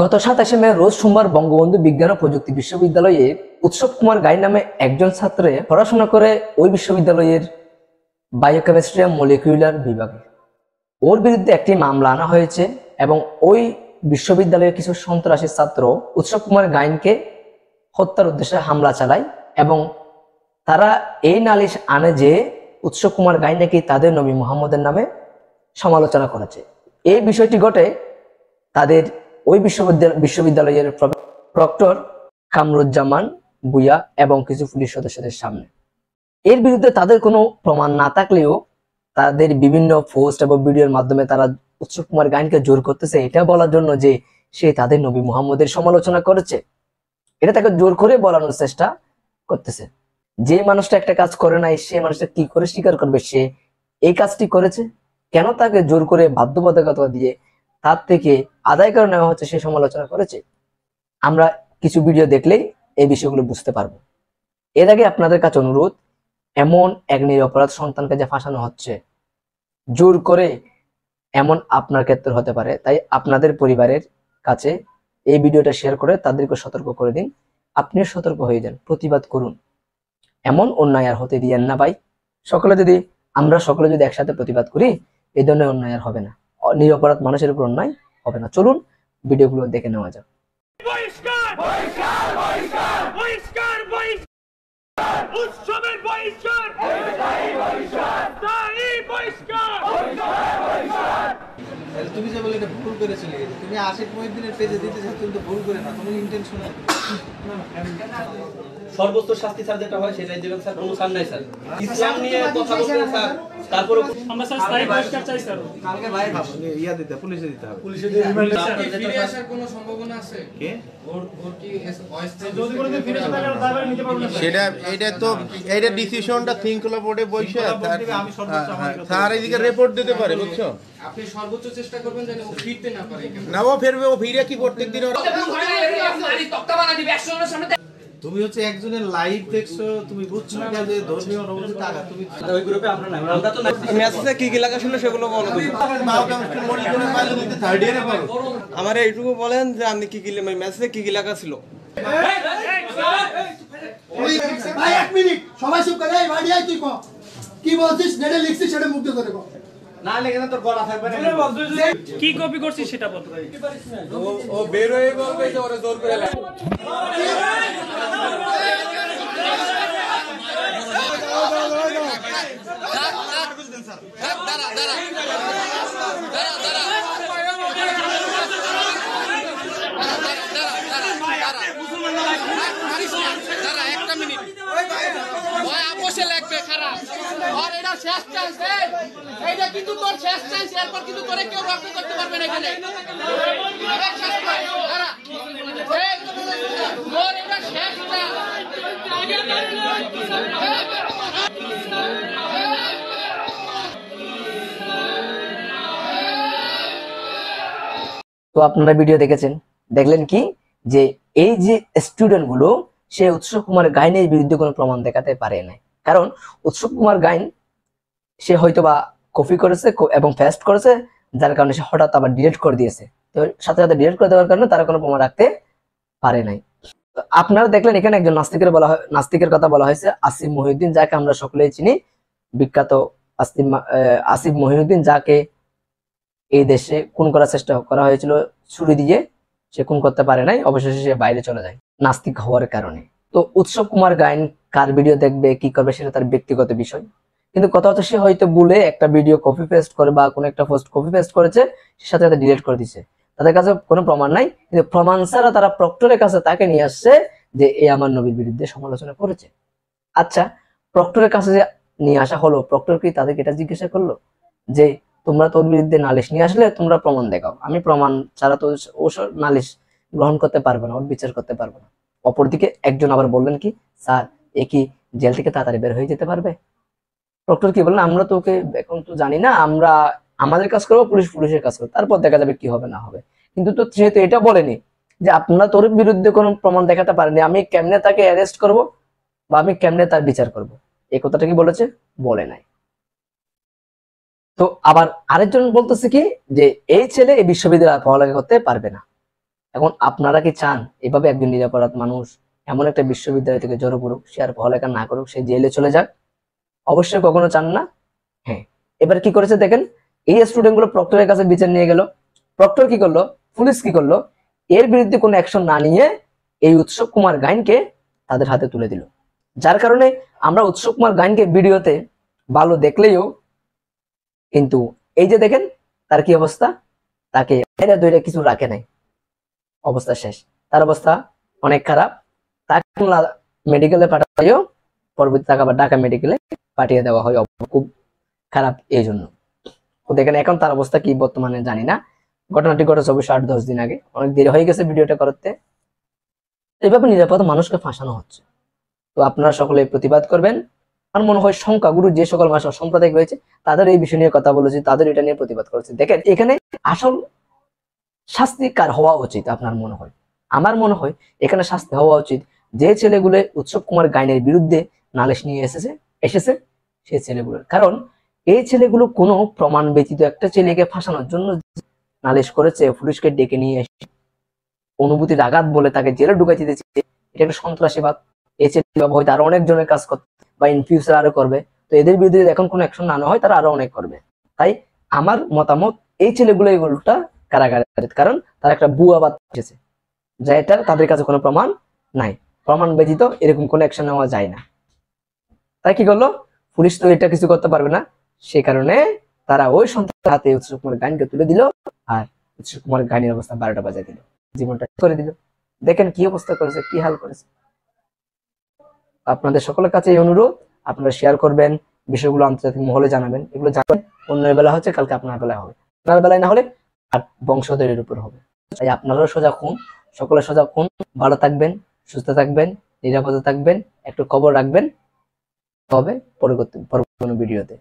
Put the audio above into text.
গত 27 মে রোজ সোমবার বঙ্গবন্ধু বিজ্ঞান ও প্রযুক্তি বিশ্ববিদ্যালয়ে উৎসব কুমার গাই নামে একজন ছাত্রে পড়াশোনা করে ওই বিশ্ববিদ্যালয়ের বায়োকেমিস্ট্রি ও মলিকিউলার বিভাগে ওর বিরুদ্ধে একটি মামলা আনা হয়েছে এবং ওই বিশ্ববিদ্যালয়ের কিছু সন্ত্রাসী ছাত্র উৎসব কুমার গাইনকে হত্যার উদ্দেশ্যে হামলা চালায় এবং তারা এই নালিশ আনে যে উৎসব কুমার গাইন নাকি তাদের নবী মুহাম্মদের নামে সমালোচনা করেছে। এই বিষয়টি ঘটে তাদের ওই বিশ্ববিদ্যালয়ের প্রক্টর কামরুজ্জামান বুয়া এবং কিছু পুলিশ সদস্যদের সামনে। এর বিরুদ্ধে তাদের কোনো প্রমাণ না থাকলেও তাদের বিভিন্ন পোস্ট এবং ভিডিওর মাধ্যমে তারা উৎসব কুমার গাইনকে জোর করতেছে এটা বলার জন্য যে সে তাদের নবী মুহাম্মদের সমালোচনা করেছে। এটা তাকে জোর করে বলানোর চেষ্টা করতেছে। যে মানুষটা একটা কাজ করে নাই সে মানুষটা কি করে স্বীকার করবে সে এই কাজটি করেছে? কেন তাকে জোর করে বাধ্যবাধকতা দিয়ে তার থেকে আদায় করে নেওয়া হচ্ছে সে সমালোচনা করেছে? আমরা কিছু ভিডিও দেখলেই এই বিষয়গুলো বুঝতে পারবো। এর আগে আপনাদের কাছে অনুরোধ, এমন এক নিরপরাধ সন্তানকে যে ফাঁসানো হচ্ছে জোর করে, এমন আপনার ক্ষেত্রে হতে পারে। তাই আপনাদের পরিবারের কাছে এই ভিডিওটা শেয়ার করে তাদেরকে সতর্ক করে দিন। আপনিও সতর্ক হয়ে যান, প্রতিবাদ করুন। এমন অন্যায় আর হতে দিয়েন না ভাই। আমরা সকলে যদি একসাথে প্রতিবাদ করি এই ধরনের অন্যায় আর হবে না, নিরপরাধ মানুষের উপর অন্যায় হবে না। চলুন ভিডিওগুলো দেখে নেওয়া যাক। তুমি যে বলে এটা ভুল করে চলে গেছে, তুমি আশিক মহিউদ্দিনের পেজে দিতে চাচ্ছ, কিন্তু ভুল করে না, তুমি ইন্টেনশনাল। সর্বোচ্চ শাস্তি স্যার যেটা হয় সেটাই দিবেন স্যার, কোনো স্যার নাই স্যার। ইসলাম নিয়ে কথা বলতে স্যার, তারপরে আমরা স্যার স্থায়ী বহিষ্কার চাই স্যার। কালকে ভাই ইয়া দিতে, পুলিশে দিতে হবে। পুলিশে দিয়ে ফিরে আসার কোনো সম্ভাবনা আছে? কে ওর কি যদি কোনো দিন ফিরে আসে তাহলে দায়ভার নিতে পারবে না সেটা এটা তো এইটা ডিসিশনটা থিঙ্কলা বোর্ডে বসে আমি সর্বোচ্চ আমার স্যার এদিকে রিপোর্ট দিতে পারে, বুঝছো? আপনি সর্বোচ্চ চেষ্টা করবেন যেন ও ফিরতে না পারে। না ও ফিরবে, ও ফিরে কি প্রত্যেকদিন তুমি হচ্ছে একজনের লাইভ দেখছো, তুমি বুঝছো না যে ধর্মীয় অনুভূতি টাকা তুমি ওই গ্রুপে আমরা নাই, আমরা তো মেসেজে কি কি লেখা ছিল সেগুলো বলো। থার্ড ইয়ারে পারো। আমার এইটুকু বলেন যে আপনি কি কি মেসেজে কি কি লেখা ছিল। ভাই এক মিনিট সবাই চুপ করে, এই ভাই তুই কো কি বলছিস, যেটা লিখছিস সেটা মুগ্ধ করে কো। না লেখে না তোর গলা থাকবে না। কি কপি করছিস সেটা বল। ও বের হয়ে বলবে যে ওরে জোর করে লেখা। এটা কিন্তু তোর শেষ চান্স, এরপর কিন্তু তোরে কেউ রক্ষা করতে পারবে না এখানে। তো আপনারা ভিডিও দেখেছেন, দেখলেন কি যে এই যে স্টুডেন্ট গুলো সে উৎসব কুমার গাইনের বিরুদ্ধে কোনো প্রমাণ দেখাতে পারে না। কারণ উৎসব কুমার গাইন সে হয়তোবা কপি করেছে এবং পেস্ট করেছে, যার কারণে সে হঠাৎ আবার ডিলিট করে দিয়েছে। তো সাথে সাথে ডিলিট করে দেওয়ার কারণে তারা কোনো প্রমাণ রাখতে পারে নাই। আপনারা দেখলেন এখানে একজন নাস্তিকের কথা বলা হয়েছে, আসিফ মহিউদ্দিন, যাকে আমরা সকলেই চিনি, বিখ্যাত আসিফ মহিউদ্দিন, যাকে এই দেশে খুন করার চেষ্টা করা হয়েছিল ছুরি দিয়ে, সে খুন করতে পারে নাই, অবশেষে সে বাইরে চলে যায় নাস্তিক হওয়ার কারণে। তো উৎসব কুমার গাইন কার ভিডিও দেখবে কি করবে সেটা তার ব্যক্তিগত বিষয়, কিন্তু কথা হচ্ছে সে হয়তো ভুলে একটা ভিডিও কপি পেস্ট করে বা কোনো একটা পোস্ট কপি পেস্ট করেছে, সে সাথে সাথে ডিলিট করে দিচ্ছে। তাদের কাছে কোনো প্রমাণ নাই, কিন্তু প্রমাণ ছাড়া তারা প্রক্টরের কাছে তাকে নিয়ে আসছে যে এই আমার নবীর বিরুদ্ধে সমালোচনা করেছে। আচ্ছা, প্রক্টরের কাছে যে নিয়ে আসা হলো, প্রক্টর কি তাদেরকে এটা জিজ্ঞাসা করলো যে তোমরা তোর বিরুদ্ধে নালিশ নিয়ে আসলে তোমরা প্রমাণ দেখাও, আমি প্রমাণ ছাড়া তো ও নালিশ গ্রহণ করতে পারবো না, ওর বিচার করতে পারবো না। অপরদিকে একজন আবার বললেন কি, স্যার এ কি জেল থেকে তাড়াতাড়ি বের হয়ে যেতে পারবে? প্রক্টর কি বললেন, আমরা তো ওকে এখন তো জানি না, আমরা আমাদের কাজ করবো, পুলিশ পুলিশের কাজ করবো, তারপর দেখা যাবে কি হবে না হবে। কিন্তু তো সে তো এটা বলেনি যে আপনারা তোর বিরুদ্ধে কোনো প্রমাণ দেখাতে পারেনি, আমি কেমনে তাকে অ্যারেস্ট করব বা আমি কেমনে তার বিচার করব, এই কথাটা কি বলেছে? বলে নাই। তো আবার আরেকজন বলতেছে কি যে এই ছেলে এই বিশ্ববিদ্যালয়ে পড়ালেখা করতে পারবে না। এখন আপনারা কি চান এভাবে একজন নিরপরাধ মানুষ এমন একটা বিশ্ববিদ্যালয় থেকে জড়ো করুক, সে আর পড়ালেখা না করুক, সে জেলে চলে যাক? অবশ্যই কখনো চান না। হ্যাঁ, এবার কি করেছে দেখেন, এই স্টুডেন্ট গুলো প্রক্টরের কাছে বিচার নিয়ে গেল। প্রক্টর কি করলো, পুলিশ কি করলো, এর বিরুদ্ধে কোনো অ্যাকশন না নিয়ে এই উৎসব কুমার গাইনকে তাদের হাতে তুলে দিল। যার কারণে আমরা উৎসব কুমার গাইনকে ভিডিওতে ভালো দেখলেও কিন্তু এই যে দেখেন তার কি অবস্থা, তাকে এরা দুইটা কিছু রাখে নাই, অবস্থা শেষ, তার অবস্থা অনেক খারাপ। তাকে মেডিকেলে পাঠাইও, পরবর্তী টাকা ঢাকা মেডিকেলে পাঠিয়ে দেওয়া হয়, খুব খারাপ এই জন্য। তো দেখেন এখন তার অবস্থা কি বর্তমানে জানি না, ঘটনাটি ঘটেছে অবশ্য 8-10 দিন আগে, অনেক দেরি হয়ে গেছে ভিডিওটা করতে। এইভাবে নিরাপদ মানুষকে ফাঁসানো হচ্ছে। তো আপনারা সকলে প্রতিবাদ করবেন। আমার মনে হয় সংখ্যাগুরু যে সকল ভাষা সাম্প্রদায়িক রয়েছে তাদের এই বিষয় নিয়ে কথা বলেছে, তাদের এটা নিয়ে প্রতিবাদ করেছে। দেখেন এখানে আসল শাস্তি কার হওয়া উচিত আপনার মনে হয়? আমার মনে হয় এখানে শাস্তি হওয়া উচিত যে ছেলেগুলো উৎসব কুমার গাইনের বিরুদ্ধে নালিশ নিয়ে এসেছে সেই ছেলেগুলোর। কারণ এই ছেলেগুলো কোনো প্রমাণ ব্যতীত একটা ছেলেকে ফাঁসানোর জন্য নালিশ করেছে, পুলিশকে ডেকে নিয়ে এসে অনুভূতির আঘাত বলে তাকে জেলে ঢুকাইতে দিয়েছে, এটা একটা সন্ত্রাসীবাদ। এই ছেলে হয়তো আরো অনেক জনের কাজ করতে বা ইন ফিউচার আরো করবে। তো এদের বিরুদ্ধে এখন কোনো অ্যাকশন না হয় তারা আরো অনেক করবে। তাই আমার মতামত এই ছেলেগুলো এগুলোটা কারাগারে, কারণ তারা একটা ভুয়া বাদ এসেছে, যা এটা তাদের কাছে কোনো প্রমাণ নাই, প্রমাণ ব্যতীত এরকম কোনো অ্যাকশন নেওয়া যায় না। তাই কি করলো পুলিশ, তো এটা কিছু করতে পারবে না, সেই কারণে তারা ওই সন্ত্রাসের হাতে উৎসব কুমার গাইনকে তুলে দিল, আর উৎসব কুমার গাইনের অবস্থা 12টা বাজায় দিল, জীবনটা করে দিল। দেখেন কি অবস্থা করেছে, কি হাল করেছে। আপনাদের সকলের কাছে এই অনুরোধ, আপনারা শেয়ার করবেন, বিষয়গুলো আন্তর্জাতিক মহলে জানাবেন। এগুলো জানাবেন, অন্যের বেলা হচ্ছে কালকে আপনার বেলায় হবে, আপনার বেলায় না হলে আর বংশধরের উপর হবে। তাই আপনারাও সজাগ হন, সকলে সজাগ হন, ভালো থাকবেন, সুস্থ থাকবেন, নিরাপদে থাকবেন, একটু খবর রাখবেন। হবে পরবর্তী ভিডিওতে।